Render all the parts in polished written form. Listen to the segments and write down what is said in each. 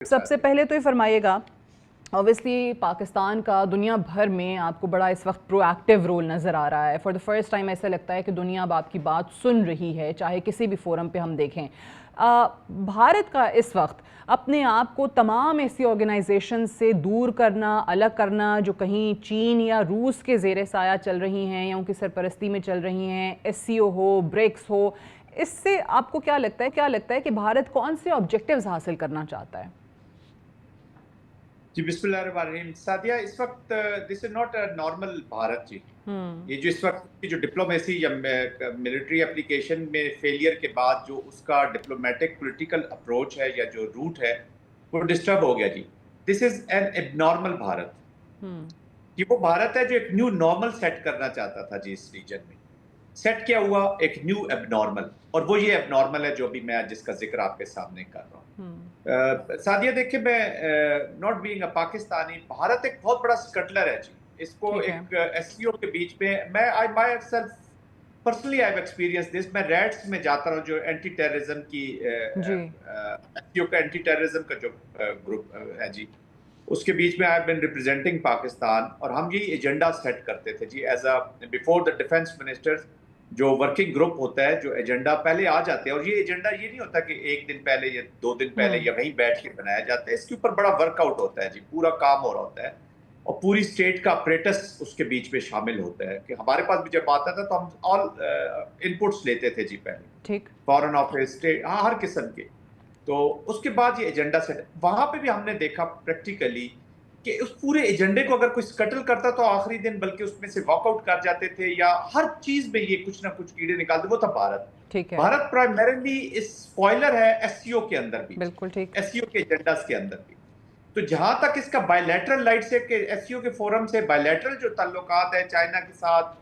सबसे पहले तो ये फरमाइएगा, ऑब्वियसली पाकिस्तान का दुनिया भर में आपको बड़ा इस वक्त प्रोएक्टिव रोल नज़र आ रहा है। फॉर द फर्स्ट टाइम ऐसा लगता है कि दुनिया अब आपकी बात सुन रही है, चाहे किसी भी फोरम पे हम देखें। भारत का इस वक्त अपने आप को तमाम ऐसी ऑर्गेनाइजेशन से दूर करना, अलग करना जो कहीं चीन या रूस के ज़ेरे साया चल रही हैं या उनकी सरपरस्ती में चल रही हैं, SCO हो, ब्रिक्स हो, इससे आपको क्या लगता है कि भारत कौन से ऑब्जेक्टिव्स हासिल करना चाहता है? जी बिस्मिल्लाहिर्रहमानिर्रहीम। सादिया, इस वक्त this is not a normal Bharat जी। ये जो इस वक्त की जो डिप्लोमेसी या मिलिट्री एप्लीकेशन में फेलियर के बाद जो उसका डिप्लोमेटिक पॉलिटिकल अप्रोच है या जो रूट है वो डिस्टर्ब हो गया जी। This is an abnormal Bharat. कि वो भारत है जो एक न्यू नॉर्मल सेट करना चाहता था जी इस रीजन में। सेट क्या हुआ? एक न्यू एबनॉर्मल, और वो ये एबनॉर्मल है जो भी मैं जिसका जिक्र आपके सामने कर रहा हूँ। सादिया देखिए, मैं not being a Pakistani, Bharat एक बहुत बड़ा स्कटलर है जी। इसको ठीक है। एक SCO के बीच में मैं I myself personally I have experience this. मैं रैड्स में जाता हूँ जो एंटी टेररिज्म की जी। SCO का एंटी टेररिज्म का जो ग्रुप है जी, उसके बीच में I have been representing Pakistan, और हम यही एजेंडा सेट करते थे जी as a before the defence ministers. जो वर्किंग ग्रुप होता है, जो एजेंडा पहले आ जाते हैं, और ये एजेंडा ये नहीं होता कि एक दिन पहले या 2 दिन पहले हम्म। या वहीं बैठ के बनाया जाता है। इसके ऊपर बड़ा वर्कआउट होता है जी, पूरा काम हो रहा होता है, और पूरी स्टेट का अपरेटस उसके बीच में शामिल होता है। कि हमारे पास भी जब आता था तो हम ऑल इनपुट्स लेते थे जी पहले, ठीक। फॉरेन ऑफिस, स्टेट, हाँ, हर किस्म के। तो उसके बाद ये एजेंडा सेट, वहां पे भी हमने देखा प्रैक्टिकली कि उस पूरे एजेंडे को अगर कोई स्कटल करता तो आखिरी दिन बल्कि उसमें से वॉकआउट कर जाते थे, या हर चीज में ये कुछ ना कुछ कीड़े निकालते। वो था भारत। ठीक है। भारत प्राइमरीली इस स्पॉइलर है SCO के अंदर भी, बिल्कुल ठीक। SCO के एजेंडास के अंदर भी। तो जहां तक इसका बायलैटरल लाइट से के SCO के फोरम से बायलैटरल जो ताल्लुकात है चाइना के साथ,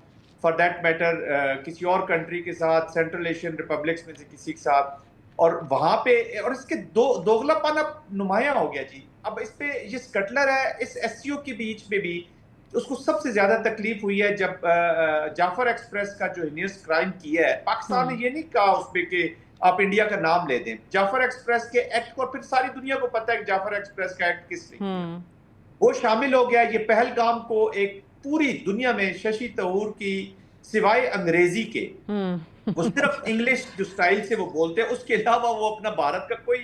फॉर दैट मैटर किसी और कंट्री के साथ, सेंट्रल एशियन रिपब्लिक्स में से किसी के साथ, और वहां पे, और इसके दोगलापन अब नुमाया हो गया जी। अब इस पे ये स्कटलर है इस SCO के बीच में भी। उसको सबसे ज्यादा तकलीफ हुई है जब जाफर एक्सप्रेस का जो हिनियस क्राइम किया है, पाकिस्तान ने ये नहीं कहा उसमें कि आप इंडिया का नाम ले दें। जाफर एक्सप्रेस के एक्ट को, फिर सारी दुनिया को पता है कि जाफर एक्सप्रेस का एक्ट किसने किया। हम्म। वो शामिल हो गया। ये पहलगाम को एक पूरी दुनिया में शशि तरूर की सिवाय अंग्रेजी के, वो सिर्फ इंग्लिश जो स्टाइल से वो बोलते हैं, उसके अलावा वो अपना भारत का कोई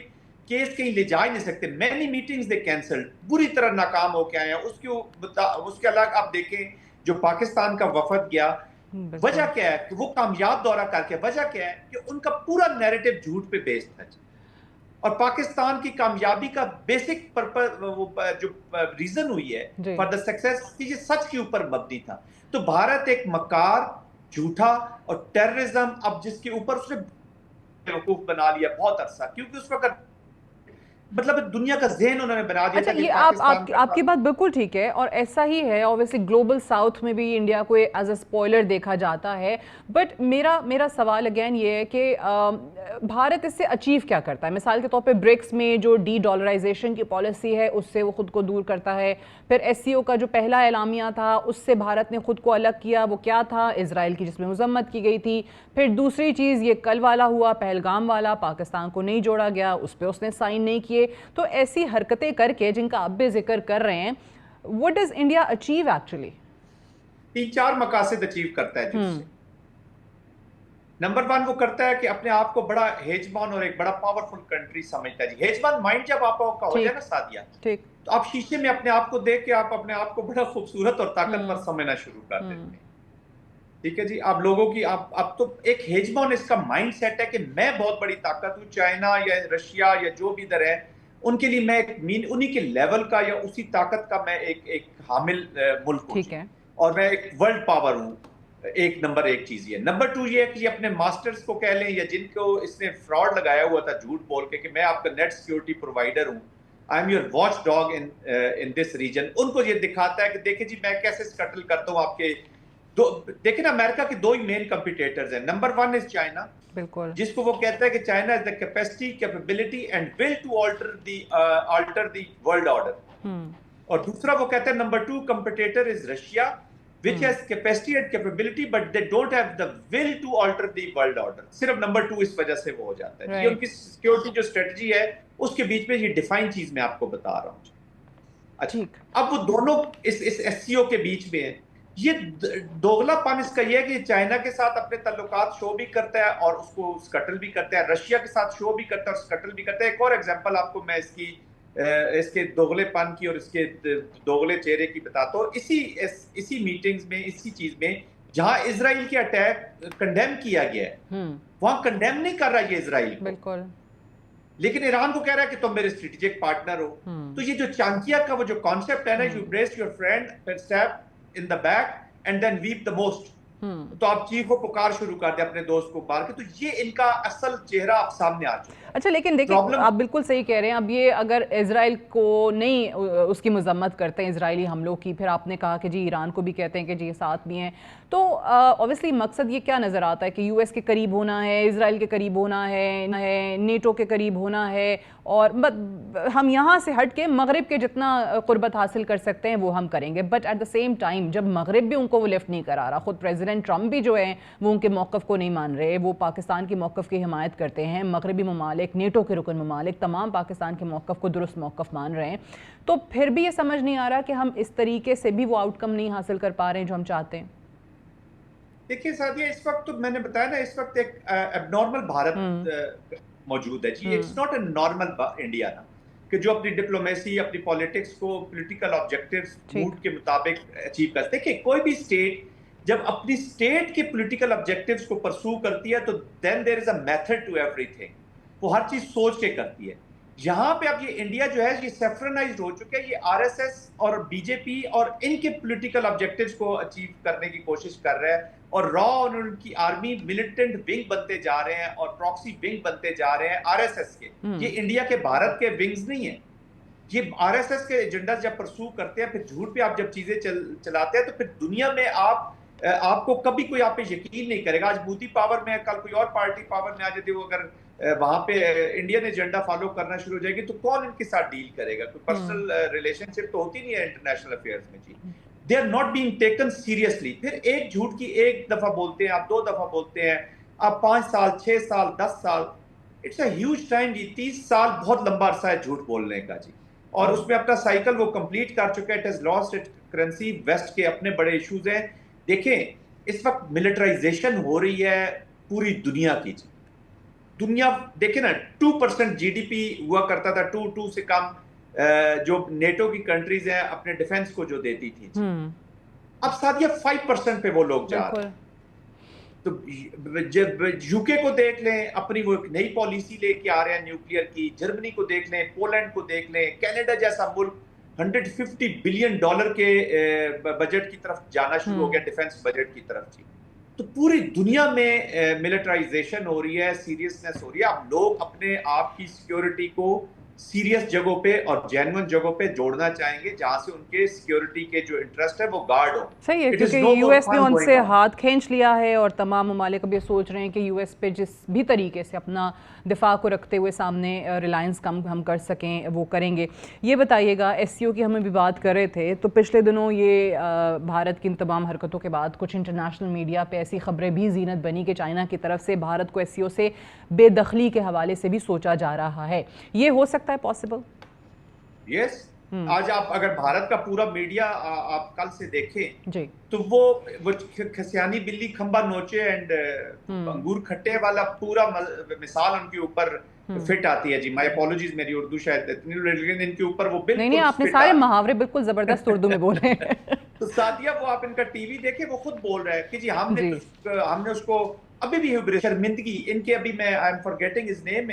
केस कहीं ले जा ही नहीं सकते। मैनी मीटिंग्स दे कैंसल्ड, बुरी तरह नाकाम होके आए हैं। उसके अलग आप देखें जो पाकिस्तान का वफद गया, वजह बिल्कुल। क्या है कि वो कामयाब दौरा करके, वजह क्या है कि उनका पूरा नैरेटिव झूठ पे बेस्ड था। और पाकिस्तान की कामयाबी का बेसिक पर्पस, वो जो रीजन हुई है जी। फॉर द सक्सेस, ये सच के ऊपर मबनी था। तो भारत एक मकार, झूठा और टेररिज्म, अब जिसके ऊपर उसने बेवकूफ बना लिया बहुत अरसा, क्योंकि उस वक्त मतलब दुनिया का ज़हन उन्होंने बना दिया अच्छा, था कि ये पाकिस्तान आपकी का। बात बिल्कुल ठीक है और ऐसा ही है। ऑब्वियसली ग्लोबल साउथ में भी इंडिया को एज अ स्पॉइलर देखा जाता है। बट मेरा मेरा सवाल अगेन ये है कि भारत इससे अचीव क्या करता है? मिसाल के तौर पे ब्रिक्स में जो डी डॉलराइजेशन की पॉलिसी है उससे वो खुद को दूर करता है। फिर SCO का जो पहला एलामिया था उससे भारत ने खुद को अलग किया। वो क्या था? इसराइल की, जिसमें मजम्मत की गई थी। फिर दूसरी चीज़ ये कल वाला हुआ, पहलगाम वाला, पाकिस्तान को नहीं जोड़ा गया, उस पर उसने साइन नहीं किए। तो ऐसी हरकतें करके जिनका आप भी जिक्र कर रहे हैं, what does India achieve actually? 3-4 मकासद अचीव करता है जी उससे। नंबर 1 वो करता है कि अपने आप को बड़ा हेजमान और एक बड़ा पावरफुल कंट्री समझता है जी। हेजमान माइंड जब आपका हो जाए ठीक। ना सादिया, ठीक। तो आप शीशे में अपने आप को देख के आप अपने आप को बड़ा खूबसूरत और ताकतवर हम्म। समझना शुरू कर हम्म। देते हैं। ठीक है जी। आप लोगों की आप तो एक हेजमोन इसका माइंड सेट है कि मैं बहुत बड़ी ताकत हूं। चाइना या रशिया या जो भी इधर है, उनके लिए मैं एक मीन उन्हीं के लेवल का या उसी ताकत का मैं एक एक हामिल मुल्क हूं ठीक जी। है। और मैं एक वर्ल्ड पावर हूं। एक नंबर एक चीज ये। नंबर 2 ये है कि ये अपने मास्टर्स को कह लें या जिनको इसने फ्रॉड लगाया हुआ था झूठ बोल के कि मैं आपका नेट सिक्योरिटी प्रोवाइडर हूं, I am your watchdog in in this region, उनको ये दिखाता है कि देखिए जी मैं कैसे स्कटल करता हूं आपके। दो देखिए ना, अमेरिका के दो ही मेन कंपिटिटर्स हैं। नंबर 1 इज चाइना, बिल्कुल। जिसको वो कहता है कि China is the capacity, capability and will to alter the world order. और दूसरा वो कहता है number 2 competitor is Russia, which has capacity and capability but they don't have the will to alter the world order. सिर्फ number 2 इस वजह से वो हो जाता है। ये उनकी सिक्योरिटी जो स्ट्रेटजी है उसके बीच में ये डिफाइन चीज मैं आपको बता रहा हूँ। अच्छा, अब वो दोनों इस एससीओ के बीच में है। ये दोगलापन इसका ये है कि चाइना के साथ अपने ताल्लुकात शो भी करता है और उसको स्कटल भी करता है, रशिया के साथ शो भी करता है और स्कटल भी करता है। एक और एग्जांपल आपको मैं इसके दोगलेपन की और इसके दोगले चेहरे की बताता हूँ। इसी मीटिंग्स में, इसी चीज में जहां इजराइल के अटैक कंडेम किया गया है, वहां कंडेम नहीं कर रहा है इजराइल को, बिल्कुल, लेकिन ईरान को कह रहा है कि तुम मेरे स्ट्रेटेजिक पार्टनर हो। तो ये जो चाणक्य का वो जो कॉन्सेप्ट है ना, you brace your friend stab in the back and then weep the most, तो आप चीफ को पुकार शुरू कर दे अपने दोस्त को मार के। तो ये इनका असल चेहरा आप सामने आ चुका है। अच्छा, लेकिन देखिए आप बिल्कुल सही कह रहे हैं। अब ये अगर इजराइल को नहीं उसकी मजम्मत करते हैं इजरायली हमलों की, फिर आपने कहा कि जी ईरान को भी कहते हैं कि जी साथ भी हैं, तो ऑब्वियसली मकसद ये क्या नज़र आता है कि यूएस के करीब होना है, इजराइल के करीब होना है, नेटो के करीब होना है, और हम यहाँ से हट के मगरिब के जितना कुर्बत हासिल कर सकते हैं वो हम करेंगे। But at the same time जब मगरिब भी उनको वो लिफ्ट नहीं करा रहा, खुद प्रेसिडेंट ट्रंप भी जो है वो उनके मौक़िफ़ को नहीं मान रहे, वो पाकिस्तान की मौक़िफ़ की हिमायत करते हैं, मगरबी ममालिक, नेटो के रुकन ममालिक तमाम पाकिस्तान के मौक़िफ़ को दुरुस्त मौक़िफ़ मान रहे हैं, तो फिर भी ये समझ नहीं आ रहा कि हम इस तरीके से भी वो आउटकम नहीं हासिल कर पा रहे हैं जो हम चाहते हैं। देखिए सादिया, इस वक्त तो मैंने बताया ना, इस वक्त एक एबनॉर्मल भारत मौजूद है जी। It's not a normal India ना, कि जो अपनी डिप्लोमेसी, अपनी पॉलिटिक्स को पॉलिटिकल ऑब्जेक्टिव्स मूड के मुताबिक अचीव करते हैं। कि कोई भी स्टेट जब अपनी स्टेट के पॉलिटिकल ऑब्जेक्टिव्स को परस्यू करती है तो then there is a method to everything, वो हर चीज सोच के करती है। यहाँ पे अब ये इंडिया जो है ये सेफ्रनाइज्ड हो चुका है, ये आरएसएस और बीजेपी और इनके पॉलिटिकल ऑब्जेक्टिव्स को अचीव करने की कोशिश कर रहा है, और रॉ और उनकी आर्मी मिलिटेंट विंग बनते जा रहे हैं और प्रॉक्सी विंग बनते जा रहे हैं आरएसएस के। ये इंडिया के, भारत के विंग्स नहीं है, ये आरएसएस के एजेंडा जब परस्यू करते हैं, फिर झूठ पे आप जब चीजें चलाते हैं तो फिर दुनिया में आपको कभी कोई आप पे यकीन नहीं करेगा। आज मोदी पावर में है, कल कोई और पार्टी पावर में आ जाती है, वो अगर वहां पे इंडियन एजेंडा फॉलो करना शुरू हो जाएगी तो कौन इनके साथ डील करेगा? कोई पर्सनल रिलेशनशिप तो होती नहीं है इंटरनेशनल अफेयर्स में जी। They are not being taken seriously. फिर एक झूठ की एक दफा बोलते हैं आप, 2 दफा बोलते हैं आप, 5 साल 6 साल 10 साल, इट्स अ ह्यूज टाइम जी। 30 साल बहुत लंबा अरसा है झूठ बोलने का जी, और उसमें अपना साइकिल वो कंप्लीट कर चुका है। It has lost its currency. West के अपने बड़े इश्यूज हैं। देखें, इस वक्त मिलिटराइजेशन हो रही है पूरी दुनिया की जी। दुनिया देखे ना, 2% जीडीपी हुआ करता था, 2 से कम जो नेटो की कंट्रीज हैं अपने डिफेंस को जो देती थी, अब सादिया 5% पे वो लोग जा रहे हैं। तो जब यूके को देख लें, अपनी वो एक नई पॉलिसी लेके आ रहे हैं न्यूक्लियर की, जर्मनी को देख लें, पोलैंड को देख लें, कनाडा जैसा मुल्क $150 बिलियन के बजट की तरफ जाना शुरू हो गया, डिफेंस बजट की तरफ जी। तो पूरी दुनिया में मिलिटराइजेशन हो रही है, सीरियसनेस हो रही है। अब लोग अपने आप की सिक्योरिटी को सीरियस जगहों पे और जेन्युइन जगहों पे जोड़ना चाहेंगे, जहां से उनके सिक्योरिटी के जो इंटरेस्ट है वो गार्ड हो। सही है, क्योंकि यूएस ने उनसे हाथ खींच लिया है और तमाम ममालिक अब ये सोच रहे हैं कि यूएस पे जिस भी तरीके से अपना दिफा को रखते हुए सामने रिलायंस कम हम कर सकें वो करेंगे। ये बताइएगा, एससीओ की हमें भी बात कर रहे थे, तो पिछले दिनों ये भारत की इन तमाम हरकतों के बाद कुछ इंटरनेशनल मीडिया पे ऐसी खबरें भी जीनत बनी कि चाइना की तरफ से भारत को एससीओ से बेदखली के हवाले से भी सोचा जा रहा है। ये हो सकता है पॉसिबल? यस। आज आप अगर भारत का पूरा मीडिया आप कल से देखें जी, तो वो खसियानी बिल्ली खंबा नोचे एंड अंगूर खट्टे वाला पूरा मिसाल उनके ऊपर फिट आती है जी। माय अपॉलॉजीज, मेरी उर्दू शायद इतनी, लेकिन इनके ऊपर वो बिल्कुल नहीं, आपने सारे मुहावरे बिल्कुल जबरदस्त उर्दू में बोले। तो सादिया, वो आप इनका टीवी देखे, वो खुद बोल रहा है कि जी हमने उसको अभी भी शर्मिंदगी इनके, अभी मैं I am forgetting his name,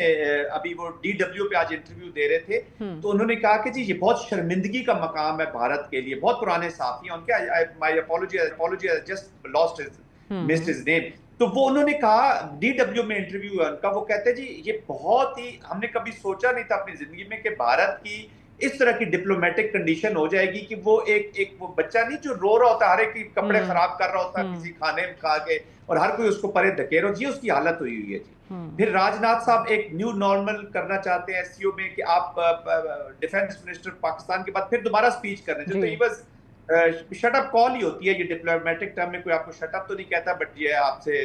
अभी वो डीडब्ल्यू पे आज इंटरव्यू दे रहे थे, तो उन्होंने कहा कि जी ये बहुत शर्मिंदगी का मकाम है भारत के लिए। बहुत पुराने साथी हैं उनके, my apology just lost his missed his name. तो वो उन्होंने कहा, डीडब्ल्यू में इंटरव्यू है उनका, वो कहते हैं जी ये बहुत ही, हमने कभी सोचा नहीं था अपनी जिंदगी में कि भारत की इस तरह की डिप्लोमेटिक कंडीशन हो जाएगी कि वो एक वो बच्चा नहीं जो रो रहा होता, हर एक कपड़े खराब कर रहा होता किसी खाने में खा के, और हर कोई उसको परे धकेल रहा, जी उसकी हालत हुई हुई है जी। फिर राजनाथ साहब एक न्यू नॉर्मल करना चाहते हैं एससीओ में कि आप डिफेंस मिनिस्टर पाकिस्तान के बाद फिर दोबारा स्पीच कर रहे हैं, जो तो ही बस शट अप कॉल ही होती है ये डिप्लोमेटिक टर्म में। कोई आपको शट अप तो नहीं कहता, बट ये आपसे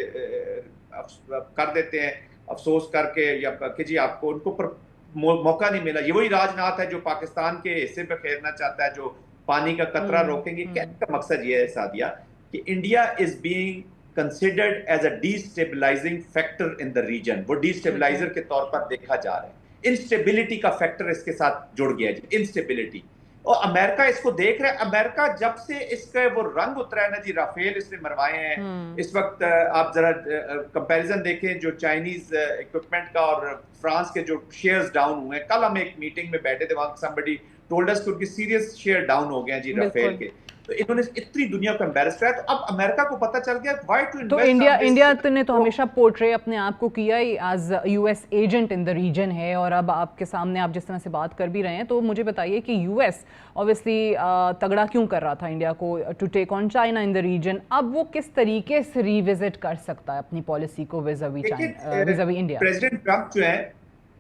कर देते हैं अफसोस करके, या कि जी आपको उनको पर मौका नहीं मिला। ये वही राजनाथ है जो पाकिस्तान के हिस्से पे फेरना चाहता है, जो पानी का कतरा रोकेंगे। कहने का मकसद ये है सादिया कि India is being considered as a destabilising factor in the region. वो डिस्टेबलाइजर के तौर पर देखा जा रहा है। इंस्टेबिलिटी का फैक्टर इसके साथ जुड़ गया है, इंस्टेबिलिटी। और अमेरिका इसको देख रहा है। अमेरिका जब से इसका वो रंग उतरा है ना जी, राफेल इसने मरवाए हैं। इस वक्त आप जरा कंपैरिजन देखें जो चाइनीज इक्विपमेंट का और फ्रांस के जो शेयर्स डाउन हुए हैं। कल हम एक मीटिंग में बैठे थे, वहां समबडी टोल्ड अस कि उनके सीरियस शेयर डाउन हो गए हैं जी राफेल के। तो इन्होंने इतनी दुनिया को एम्बैरेस किया। तो अब अमेरिका को पता चल गया व्हाई टू इन्वेस्ट। तो इंडिया ने तो हमेशा पोर्ट्रे अपने आप को किया ही as US agent in the region है, और अब आपके सामने आप जिस तरह से बात कर भी रहे हैं, तो मुझे बताइए कि यूएस ऑब्वियसली तगड़ा क्यों कर रहा था इंडिया को to take on China in the region. अब वो किस तरीके से रिविजिट कर सकता है अपनी पॉलिसी को विज़ावी इंडिया? प्रेसिडेंट ट्रंप जो है,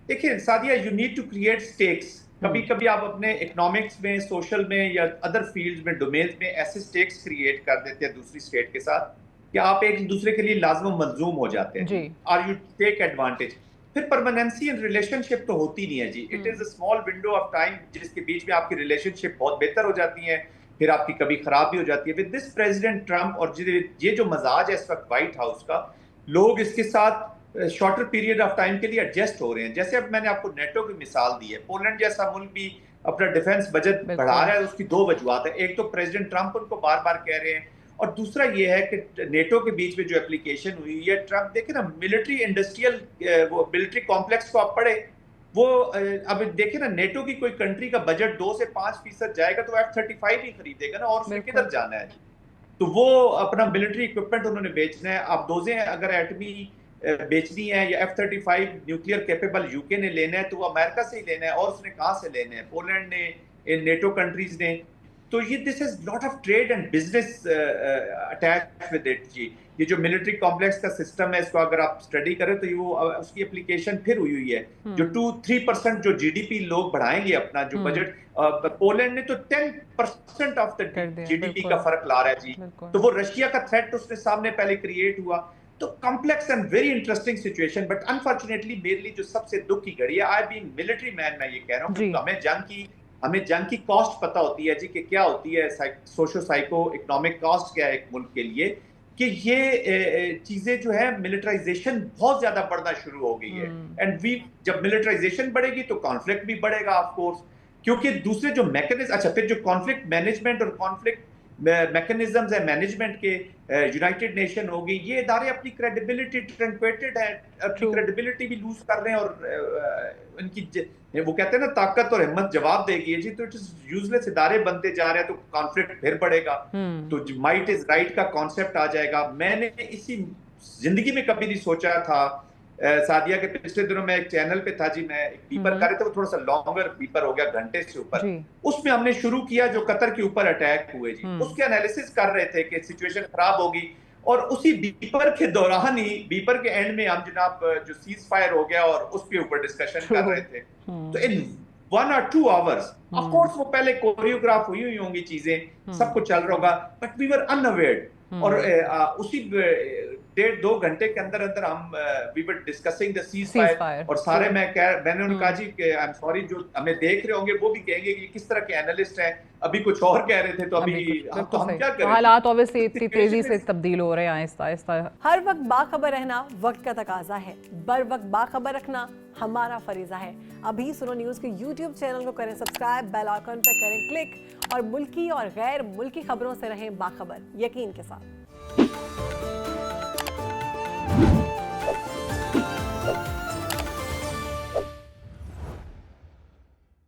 देखिए Sadia, you need to create stakes. कभी कभी आप अपने इकोनॉमिक्स में, सोशल में या अदर फील्ड्स में, डोमेन्स में ऐसे स्टेक्स क्रिएट कर देते हैं दूसरी स्टेट के साथ कि आप एक दूसरे के लिए लाजम मंजूम हो जाते हैं। और यू टेक एडवांटेज। फिर परमानेंसी इन रिलेशनशिप तो होती नहीं है जी। It is a small window of time जिसके बीच में आपकी रिलेशनशिप बहुत बेहतर हो जाती है, फिर आपकी कभी खराब भी हो जाती है। विद दिस प्रेसिडेंट ट्रंप और ये जो मजाज है इस वक्त व्हाइट हाउस का, लोग इसके साथ शॉर्टर पीरियड ऑफ टाइम के लिए एडजस्ट हो रहे हैं। जैसे अब मैंने आपको नेटो की मिसाल दी है। पोलैंड जैसा मुल्क भी अपना डिफेंस बजट बढ़ा रहा है। उसकी दो वजूहत है। एक तो प्रेसिडेंट ट्रंप उनको बार बार कह रहे हैं, और दूसरा ये है कि नेटो के बीच में जो एप्लीकेशन हुई है, ट्रंप देखे ना, मिलिट्री इंडस्ट्रियल वो मिलिट्री कॉम्प्लेक्स को आप पढ़े, वो अब देखे ना, नेटो की कोई कंट्री का बजट 2 से 5% जाएगा तो F-35 ही खरीदेगा ना, और उसमें किधर जाना है। तो वो अपना मिलिट्री इक्विपमेंट उन्होंने बेचना है। आप दोजे अगर एटमी बेचनी है या F-35 न्यूक्लियर कैपेबल यूके ने लेना है तो वो अमेरिका से ही लेना है, और उसने कहां से लेना है? पोलैंड ने, नेटो कंट्रीज ने। तो ये this is lot of trade and business attach with it जी। ये जो मिलिट्री कॉम्प्लेक्स का सिस्टम है, इसको अगर आप स्टडी करें तो ये वो उसकी एप्लीकेशन फिर हुई है। जो 2-3% जो जीडीपी लोग बढ़ाएंगे अपना जो बजट, पोलैंड ने तो 10% ऑफ द जीडीपी का फर्क ला रहा है जी। तो वो रशिया का थ्रेट उसने सामने पहले क्रिएट हुआ। तो complex and very interesting situation. But unfortunately मेरे लिए जो सबसे दुख की घड़ी है, आई बीइंग मिलिट्री मैन, मैं ये कह रहा हूँ कि हमें जंग की कॉस्ट पता होती है जी कि क्या होती है, सोशो साइको इकोनॉमिक कॉस्ट क्या है एक मुल्क के लिए, कि ये चीजें जो है मिलिटराइजेशन बहुत ज्यादा बढ़ना शुरू हो गई है। एंड जब मिलिटराइजेशन बढ़ेगी तो कॉन्फ्लिक्ट भी बढ़ेगा ऑफ कोर्स, क्योंकि दूसरे जो मैकेनिज्म, अच्छा फिर जो कॉन्फ्लिक्ट मैनेजमेंट और कॉन्फ्लिक्ट मैकेनिज्म्स है मैनेजमेंट के, यूनाइटेड नेशन होगी, ये इदारे अपनी क्रेडिबिलिटी ट्रंक्वेटेड है, अपनी क्रेडिबिलिटी भी लूज कर रहे हैं, और इनकी वो कहते हैं ना ताकत और हिम्मत जवाब देगी जी। तो इट इज यूजलेस इदारे बनते जा रहे हैं, तो कॉन्फ्लिक्ट फिर बढ़ेगा। तो माइट इज राइट का कॉन्सेप्ट आ जाएगा। मैंने इसी जिंदगी में कभी नहीं सोचा था सादिया के, पिछले दिनों में एक चैनल पे था जी, मैं एक बीपर कर रहे थे, वो थोड़ा सा लॉन्गर बीपर हो गया, घंटे से ऊपर। उसमें हमने शुरू किया जो कतर के ऊपर अटैक हुए जी, उसके एनालिसिस कर रहे थे कि सिचुएशन खराब होगी, और उसी बीपर के दौरान ही, बीपर के एंड में हम जनाब जो सीज फायर हो गया और उसके ऊपर डिस्कशन कर रहे थे। तो इन 1 or 2 hours ऑफ कोर्स वो पहले कोरियोग्राफ हुई होंगी चीजें, सब कुछ चल रहा होगा, बट वी वर अनअवेयर्ड। और उसी 1.5-2 घंटे के अंदर अंदर हम we were discussing the ceasefire, और सारे मैंने उन्हें कहा जी कि आई एम सॉरी, जो हमें देख रहे होंगे वो भी कहेंगे कि किस तरह के एनालिस्ट हैं, अभी कुछ और कह रहे थे, तो अभी हम क्या करें। हालात ऑब्वियसली इतनी तेजी से तब्दील हो रहे हैं आहिस्ता आहिस्ता। हर वक्त बाखबर रहना वक्त का तकाजा है, बर वक्त बाखबर रखना हमारा फरीजा है। अभी सुनो न्यूज़ के YouTube चैनल को करें सब्सक्राइब, बेल आइकन पर करें क्लिक, और मुल्की और गैर मुल्की खबरों से रहें बाखबर, यकीन के साथ।